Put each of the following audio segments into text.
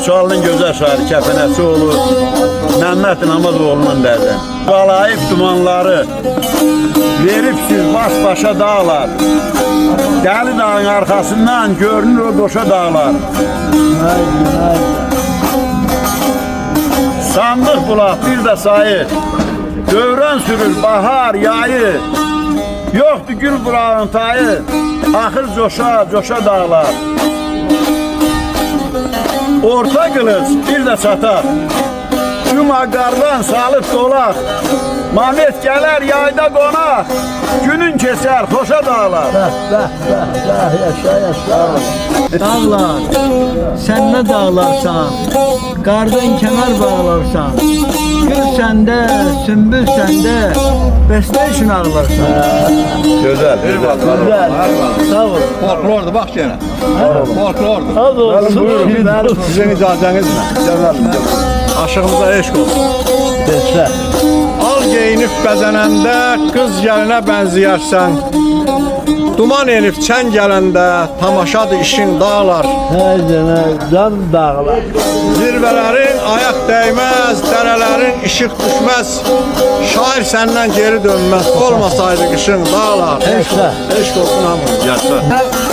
Neftçalının gözəl şairi Kəpənəsi oğlu Məmməd Namazoğlu'nun dərdən. Qalayıb dumanları veribsiz baş-başa dağlar. Dəli dağın arxasından görünür o qoşa dağlar. Sandıq bulaq bir də sayı, dövrən sürür bahar, yayı. Yoxdur gül bulağın tayı, axır coşa dağlar. Orta qılınc bir də çatar, cuma qardan salıb dolaq. Mamet gələr yayda qonaq, günün keçər xoşa dağlar. Dağlar, sen ne dağlarsan, qardan kənar bağlarsan, gül səndə, sümbül səndə, bəstə üçün ağlarsan. Gözəl. Güzel, sağ ol. Folklordur bak gene. Folklordur. Az olsun. Sizin icazənizlə. Aşığımıza eşq olsun. Bəstə. Al geyinib bəzənəndə qız gəlinə bənzəyərsən. Duman enib çən gələndə tamaşadır işin dağlar. Hey can dağlar. Zirvələrin ayaq dəyməz, dərələrin işıq düşməz. Şair səndən geri dönməz, olmasaydı qışın dağlar. Bəstə. Eşq olsun hamı. Yaşa.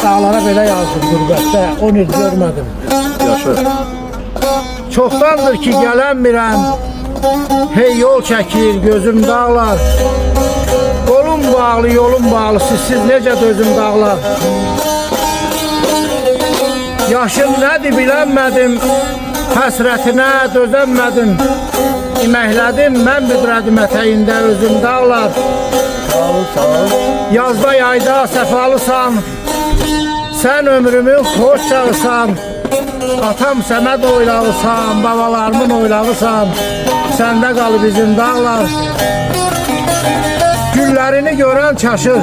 Dağlara belə yazdım qürbətdə, onu heç görmədim. Yaşa. Çoxdandır ki gələnmirəm, hey yol çəkir gözüm dağlar. Qolum bağlı, yolum bağlı, sizsiz necə dözüm dağlar. Yaşım nədir bilənmədim, həsrətinə dözənmədim. İməklədim mən büdrədim ətəyində özüm dağlar. Yazda yayda səfalısan, sən ömrümün xoş çağısan. Atam Səməd oylağısan, babalarımın oylağısan. Səndə qalı bizim dağlar. Güllərini görən çaşır,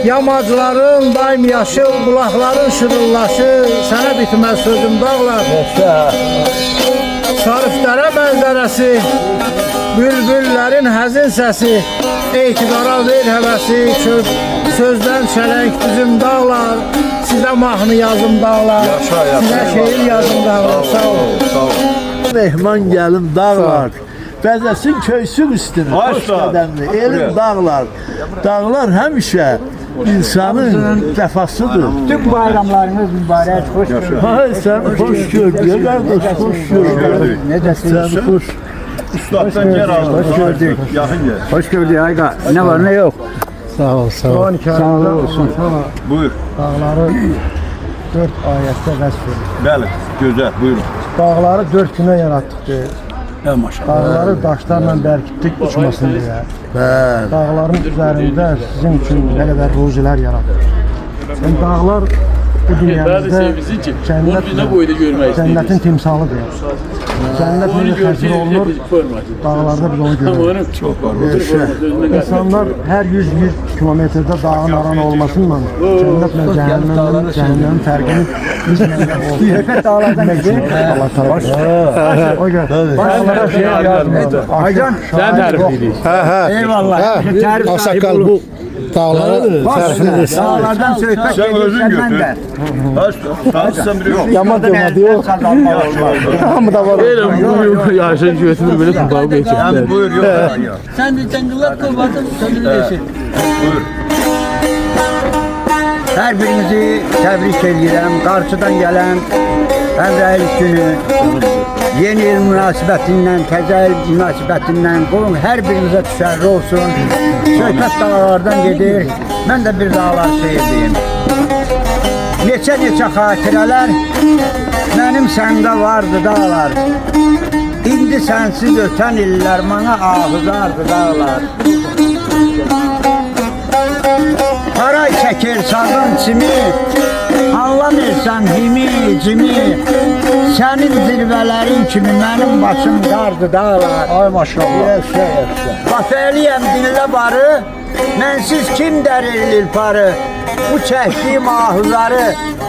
yamacların daim yaşıl, bulaqların şırıllaşır. Sənə bitməz sözüm dağlar. Sarıfdərə mənzərəsi, bülbüllərin həzin səsi, etiqara ver həvəsi, sözdən çələng düzüm dağlar. Sizə mahnı yazım dağlar, sizə şeir yazım dağlar. Sağ olun. Mehman gəlim dağlar. Bəzəsin köysün üstünü, hoş qədəmli, elim dağlar. Dağlar həmişə insanın vəfasıdır. Tüm bayramlarınız mübarək, xoş gördük. Hay sen hoş gördük, qardaş hoş gördük. Necəsiniz? Sen hoş. Üstaddan yer aldım. Hoş gördük. Yaxın gel. Hoş gördük Ayqa. Ne var ne yok. Sağ ol, sağ ol. Sağ olsun. Buyur. Dağları 4 ayette vəsf edir. Bəli, gözəl, buyurun. Dağları 4 günə yaratdıq deyir. Maşallah. Dağları daşlarla bərkitdik uçmasın deyə. Bəli. Dağların üzərində sizin üçün nə qədər ruzilər yaratdıq. Yəni dağlar bu dünyamızda cənnetin timsalıdır. Cennet necə təsvir olunur, dağlarda biz onu görürük. İnsanlar hər 100 kilometrdə dağın aran olmasıyla cənnətlə cəhənnəmin fərqini biz dağlardan gedir. Allah tərəf. O gün başlara şey yazmadı. Aycan Sen tarif ediyorsun. eyvallah. Tərif Asakal bu dağları tərifini desin. dağlardan söhbət Sen özün edirsən götür. də. Tanışsan biri yok. Yama diyor. Hamı da var. Böyle bu yaşın götürür böyle kurbağa geçecek. Yani buyur yok. Sen de cəngəllər qılmadın, sözünü desin. Buyur. Hər birinizi təbrik edirəm. Qarşıdan gələn Həmrəylik günü, yeni il münasibətindən, təzə il münasibətindən qoyun hər birinizə düşərli olsun. Söhbət dağlardan gedir. Mən də bir dağlar seyredeyim. Neçə xatirələr mənim səndə vardı dağlar. İndi sənsiz ötən illər mənə ahuzardı dağlar. Haray çəkir sazın çimi, anlamırsan himi, cimi. Sənin zirvələrin kimi mənim başım qardı dağlar. Ay maşallah. Qafeliyəm dillə barı, mənsiz kim dərilir parı. Bu çəkdiyim ahuzları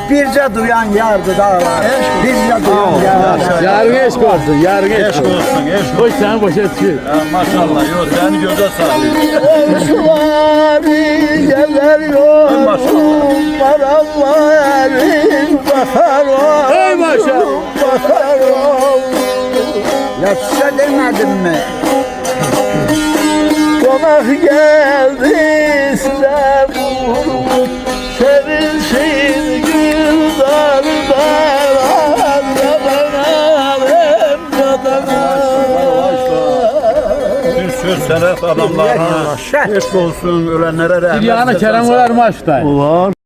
bircə duyan yardı dağlar. Bircə duyan yardı. Yarın eşk olsun, yarın eşk Eşk olsun. olsun, eşk olsun. Hoş sen başa düşür. Maşallah, yok seni göze sağlıyor. Komşuları gelir yorum, paramla erin bakar var. Ey maşallah. sefer oldu. Ya size demedim mi? Konak geldi size vurur. Sevinsin güldarlar. Bir söz sanat adamlarına eşk olsun, ölenlere rahmet. Bir yana Kerem var mı açtı? Var.